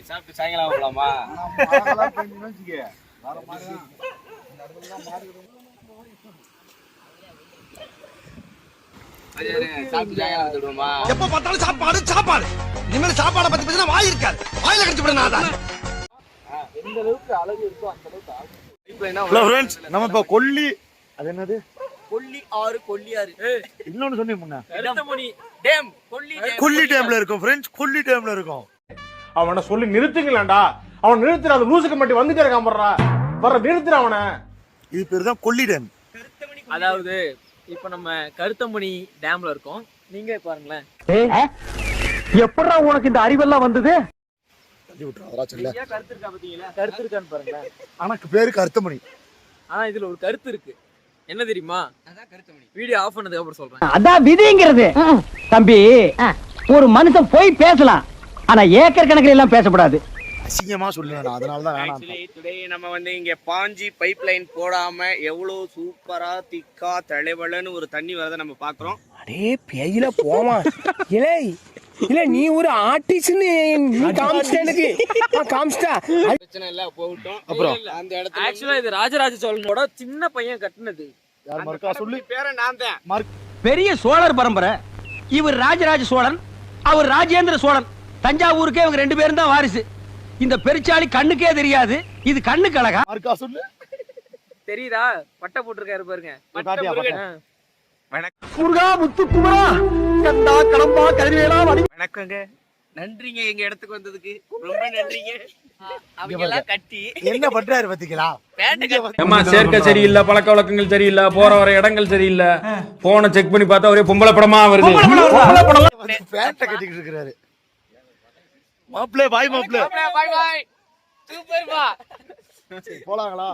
சாப்பிட்டு சாயங்காலம் போலாமா? எப்ப பார்த்தாலும் சாப்பாடு சாப்பாடு. இனிமேல் சாப்பாடை பத்தி பேசினா வாய் இருக்காது. வாயில கடிச்சு விடனாதா. எந்த அளவுக்கு அழகு இருக்கோ அந்த அளவுக்கு ஆகும். ஹலோ ஃப்ரெண்ட்ஸ், நம்ம இப்ப கொல்லி, அது என்னது, கொல்லி ஆறு, கொல்லி ஆறு. இன்னொன்னு சொன்னீங்க முன்ன, கருத்தமணி டேம், கொல்லி டேம்ல இருக்கும் ஃப்ரெண்ட்ஸ், கொல்லி டேம்ல இருக்கும். அவனை சொல்லி நிறுத்துங்களேன்டா. அவன் நிறுத்துற அந்த லூசுக்கு மட்டும் வந்துட்டே இருக்கான். வர்ற நிறுத்துற அவனை. இது பேர் தான் கொல்லி டேம். அதாவது இப்ப நம்ம கருத்தமணி டேம்ல இருக்கோம். நீங்க பாருங்களேன், எப்படா உனக்கு இந்த அறிவெல்லாம் வந்தது? கருத்து இருக்கா பாத்தீங்களா? கருத்து இருக்கான்னு பாருங்களேன். எனக்கு பேரு கருத்தமணி. ஆனா இதுல ஒரு கருத்து இருக்கு. என்ன தெரியுமா? அதான் கருத்தமணி. வீடியோ ஆஃப் பண்ணதுக்கு அப்புறம் சொல்றேன். அதான் விதிங்கிறது. தம்பி, ஒரு மனுஷன் போய் பேசலாம், ஆனா ஏக்கர் கணக்கில் எல்லாம் பேசக்கூடாது. அசிங்கமா சொல்லுவேன், அதனாலதான் வேணாம். டுடே நம்ம இங்க பாஞ்சி பைப் லைன் போடாம எவ்வளவு சூப்பரா திக்கா தலைவலன்னு ஒரு தண்ணி வரத நம்ம பாக்குறோம். அடே பேயில போமா. இல்ல நீ ஒரு ஆர்டிஸ்ட்னு நீ காமிச்சிட்ட எனக்கு. காமிச்சிட்டா பிரச்சனை இல்ல, போகட்டும். அப்புறம் அந்த இடத்துல ஆக்சுவலா இது ராஜராஜ சோழனோட சின்ன பையன் கட்டினது. யார் மர்க்கா சொல்லி பேரை நான் தான். பெரிய சோழர் பரம்பரை. இவர் ராஜராஜ சோழன், அவர் ராஜேந்திர சோழன். தஞ்சாவூருக்கே இவங்க 2 பேரும் தான் வாரிசு. இந்த பெருச்சாளி கண்ணுக்கே தெரியாது, இது கண்ணுக்கு அழகா. மர்க்கா சொல்லு. தெரியுதா? பட்டை போட்டிருக்காரு பாருங்க. முருகா முத்து குமரா கண்டா கடம்பா கதிரவேலா வடி. வணக்கங்க, நன்றிங்க எங்க இடத்துக்கு வந்ததுக்கு. ரொம்ப நன்றிங்க. அவங்க எல்லாம் கட்டி என்ன பண்றாரு பாத்தீங்களா? அம்மா சேர்க்கை சரியில்லை, பழக்க வழக்கங்கள் சரியில்லை, போற வர இடங்கள் சரியில்லை. போனை செக் பண்ணி பார்த்தா ஒரே பொம்பளை படமா வருது. பேண்ட கட்டிக்கிட்டு இருக்காரு. மாப்ளே பாய், மாப்ளே பாய் பாய். சூப்பர் பா. போலாங்களா?